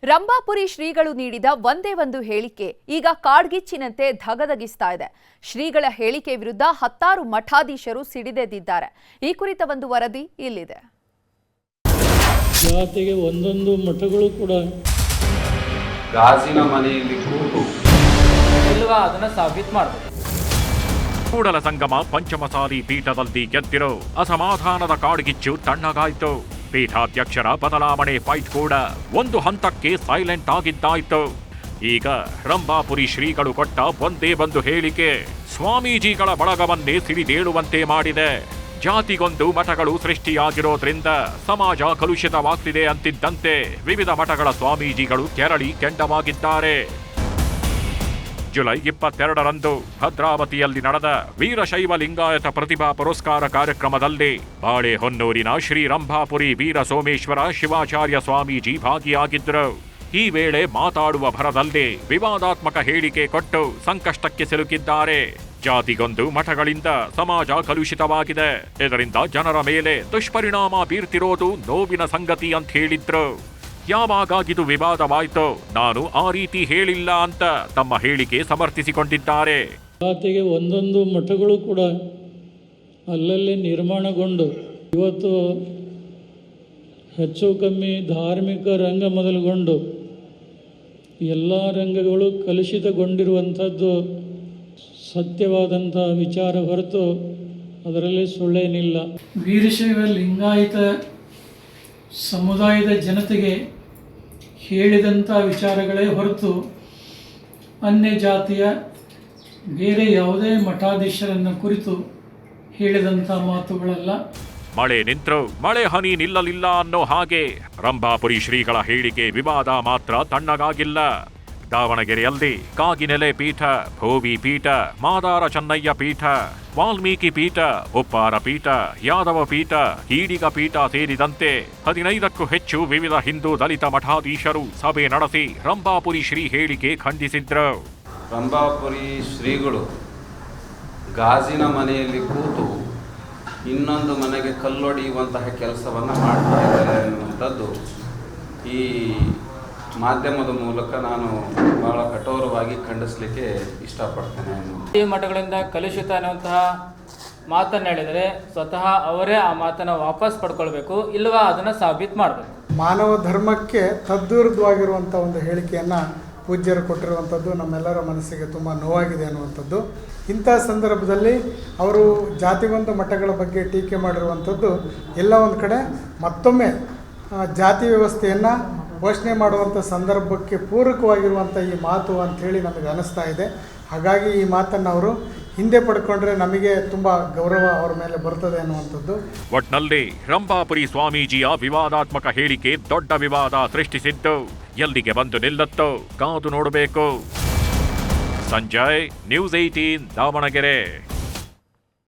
ರಂಭಾಪುರಿ ಶ್ರೀಗಳು ನೀಡಿದ ಒಂದೇ ಒಂದು ಹೇಳಿಕೆ ಈಗ ಕಾಡ್ಗಿಚ್ಚಿನಂತೆ ಧಗಧಗಿಸ್ತಾ ಇದೆ. ಶ್ರೀಗಳ ಹೇಳಿಕೆ ವಿರುದ್ಧ 10 ಮಠಾಧೀಶರು ಸಿಡಿದೆದ್ದಿದ್ದಾರೆ. ಈ ಕುರಿತ ಒಂದು ವರದಿ ಇಲ್ಲಿದೆ. ಜಾತಿಗೆ ಒಂದೊಂದು ಮಠಗಳು ಕೂಡ ಗಾಜಿನ ಮನೆಯಲ್ಲಿ ಕೂತು ಇಲ್ವಾ ಅದನ್ನ ಸಾಬೀತು ಮಾಡಬೇಕು. ಕೂಡಲ ಸಂಗಮ ಪಂಚಮಸಾಲಿ ಪೀಠದಲ್ಲಿ ಗೆದ್ದಿರೋ ಅಸಮಾಧಾನದ ಕಾಡ್ಗಿಚ್ಚು ತಣ್ಣಗಾಯ್ತು. ಪೀಠಾಧ್ಯಕ್ಷರ ಬದಲಾವಣೆ ಫೈಟ್ ಕೂಡ ಒಂದು ಹಂತಕ್ಕೆ ಸೈಲೆಂಟ್ ಆಗಿದ್ದಾಯ್ತು. ಈಗ ರಂಭಾಪುರಿ ಶ್ರೀಗಳು ಕೊಟ್ಟ ಒಂದೇ ಒಂದು ಹೇಳಿಕೆ ಸ್ವಾಮೀಜಿಗಳ ಬಳಗವನ್ನೇ ಸಿಡಿದೇಳುವಂತೆ ಮಾಡಿದೆ. ಜಾತಿಗೊಂದು ಮಠಗಳು ಸೃಷ್ಟಿಯಾಗಿರೋದ್ರಿಂದ ಸಮಾಜ ಕಲುಷಿತವಾಗ್ತಿದೆ ಅಂತಿದ್ದಂತೆ ವಿವಿಧ ಮಠಗಳ ಸ್ವಾಮೀಜಿಗಳು ಕೆರಳಿ ಕೆಂಡವಾಗಿದ್ದಾರೆ. ಜುಲೈ 22ರಂದು ಭದ್ರಾವತಿಯಲ್ಲಿ ನಡೆದ ವೀರಶೈವ ಲಿಂಗಾಯತ ಪ್ರತಿಭಾ ಪುರಸ್ಕಾರ ಕಾರ್ಯಕ್ರಮದಲ್ಲಿ ಬಾಳೆಹೊನ್ನೂರಿನ ಶ್ರೀ ರಂಭಾಪುರಿ ವೀರ ಸೋಮೇಶ್ವರ ಶಿವಾಚಾರ್ಯ ಸ್ವಾಮೀಜಿ ಭಾಗಿಯಾಗಿದ್ದರು. ಈ ವೇಳೆ ಮಾತಾಡುವ ಭರದಲ್ಲಿ ವಿವಾದಾತ್ಮಕ ಹೇಳಿಕೆ ಕೊಟ್ಟು ಸಂಕಷ್ಟಕ್ಕೆ ಸಿಲುಕಿದ್ದಾರೆ. ಜಾತಿಗೊಂದು ಮಠಗಳಿಂದ ಸಮಾಜ ಕಲುಷಿತವಾಗಿದೆ, ಇದರಿಂದ ಜನರ ಮೇಲೆ ದುಷ್ಪರಿಣಾಮ ಬೀರ್ತಿರೋದು ನೋವಿನ ಸಂಗತಿ ಅಂತ ಹೇಳಿದ್ರು. ಯಾವಾಗಾಗಿದು ವಿವಾದವಾಯ್ತೋ ನಾನು ಆ ರೀತಿ ಹೇಳಿಲ್ಲ ಅಂತ ತಮ್ಮ ಹೇಳಿಕೆ ಸಮರ್ಥಿಸಿಕೊಂಡಿದ್ದಾರೆ. ಜಾತಿಗೆ ಒಂದೊಂದು ಮಠಗಳು ಕೂಡ ಅಲ್ಲಲ್ಲಿ ನಿರ್ಮಾಣಗೊಂಡು ಇವತ್ತು ಹೆಚ್ಚು ಕಮ್ಮಿ ಧಾರ್ಮಿಕ ರಂಗ ಮೊದಲುಗೊಂಡು ಎಲ್ಲ ರಂಗಗಳು ಕಲುಷಿತಗೊಂಡಿರುವಂಥದ್ದು ಸತ್ಯವಾದಂಥ ವಿಚಾರ ಹೊರತು ಅದರಲ್ಲಿ ಸುಳ್ಳೇನಿಲ್ಲ. ವೀರಶೈವ ಲಿಂಗಾಯತ ಸಮುದಾಯದ ಜನತೆಗೆ ಹೇಳಿದಂಥ ವಿಚಾರಗಳೇ ಹೊರತು ಅನ್ಯ ಜಾತಿಯ ಬೇರೆ ಯಾವುದೇ ಮಠಾಧೀಶರನ್ನು ಕುರಿತು ಹೇಳಿದಂಥ ಮಾತುಗಳಲ್ಲ. ಮಳೆ ನಿಂತ್ರು ಮಳೆ ಹನಿ ನಿಲ್ಲಲಿಲ್ಲ ಅನ್ನೋ ಹಾಗೆ ರಂಭಾಪುರಿ ಶ್ರೀಗಳ ಹೇಳಿಕೆ ವಿವಾದ ಮಾತ್ರ ತಣ್ಣಗಾಗಿಲ್ಲ. ದಾವಣಗೆರೆಯಲ್ಲಿ ಕಾಗಿನೆಲೆ ಪೀಠ, ಭೋವಿ ಪೀಠ, ಮಾದಾರ ಚೆನ್ನಯ್ಯ ಪೀಠ, ವಾಲ್ಮೀಕಿ ಪೀಠ, ಉಪ್ಪಾರ ಪೀಠ, ಯಾದವ ಪೀಠ, ಈಡಿಗ ಪೀಠ ಸೇರಿದಂತೆ 15ಕ್ಕೂ ಹೆಚ್ಚು ವಿವಿಧ ಹಿಂದೂ ದಲಿತ ಮಠಾಧೀಶರು ಸಭೆ ನಡೆಸಿ ರಂಭಾಪುರಿ ಶ್ರೀ ಹೇಳಿಕೆ ಖಂಡಿಸಿದ್ರು. ರಂಭಾಪುರಿ ಶ್ರೀಗಳು ಗಾಜಿನ ಮನೆಯಲ್ಲಿ ಕೂತು ಇನ್ನೊಂದು ಮನೆಗೆ ಕಲ್ಲೊಡೆಯುವಂತಹ ಕೆಲಸವನ್ನು ಮಾಡ್ತಾ ಇದ್ದಾರೆ ಅನ್ನುವಂಥದ್ದು ಈ ಮಾಧ್ಯಮದ ಮೂಲಕ ನಾನು ಬಹಳ ಕಠೋರವಾಗಿ ಖಂಡಿಸಲಿಕ್ಕೆ ಇಷ್ಟಪಡ್ತೇನೆ. ಈ ಮಠಗಳಿಂದ ಕಲುಷಿತ ಅನ್ನುವಂತಹ ಮಾತನ್ನು ಹೇಳಿದರೆ ಸ್ವತಃ ಅವರೇ ಆ ಮಾತನ್ನು ವಾಪಸ್ ಪಡ್ಕೊಳ್ಬೇಕು, ಇಲ್ವಾ ಅದನ್ನು ಸಾಬೀತು ಮಾಡಬೇಕು. ಮಾನವ ಧರ್ಮಕ್ಕೆ ತದ್ವಿರುದ್ಧವಾಗಿರುವಂಥ ಒಂದು ಹೇಳಿಕೆಯನ್ನು ಪೂಜ್ಯರು ಕೊಟ್ಟಿರುವಂಥದ್ದು ನಮ್ಮೆಲ್ಲರ ಮನಸ್ಸಿಗೆ ತುಂಬ ನೋವಾಗಿದೆ ಅನ್ನುವಂಥದ್ದು. ಇಂಥ ಸಂದರ್ಭದಲ್ಲಿ ಅವರು ಜಾತಿಗೊಂದು ಮಠಗಳ ಬಗ್ಗೆ ಟೀಕೆ ಮಾಡಿರುವಂಥದ್ದು ಎಲ್ಲ ಒಂದು ಕಡೆ ಮತ್ತೊಮ್ಮೆ ಜಾತಿ ವ್ಯವಸ್ಥೆಯನ್ನು ಘೋಷಣೆ ಮಾಡುವಂಥ ಸಂದರ್ಭಕ್ಕೆ ಪೂರಕವಾಗಿರುವಂಥ ಈ ಮಾತು ಅಂಥೇಳಿ ನಮಗೆ ಅನ್ನಿಸ್ತಾ ಇದೆ. ಹಾಗಾಗಿ ಈ ಮಾತನ್ನು ಅವರು ಹಿಂದೆ ಪಡ್ಕೊಂಡ್ರೆ ನಮಗೆ ತುಂಬ ಗೌರವ ಅವರ ಮೇಲೆ ಬರ್ತದೆ ಅನ್ನುವಂಥದ್ದು. ಒಟ್ನಲ್ಲಿ ರಂಭಾಪುರಿ ಸ್ವಾಮೀಜಿಯ ವಿವಾದಾತ್ಮಕ ಹೇಳಿಕೆ ದೊಡ್ಡ ವಿವಾದ ಸೃಷ್ಟಿಸಿದ್ದು ಎಲ್ಲಿಗೆ ಬಂದು ನಿಲ್ಲತ್ತೋ ಕಾದು ನೋಡಬೇಕು. ಸಂಜಯ್, ನ್ಯೂಸ್ 18 ದಾವಣಗೆರೆ.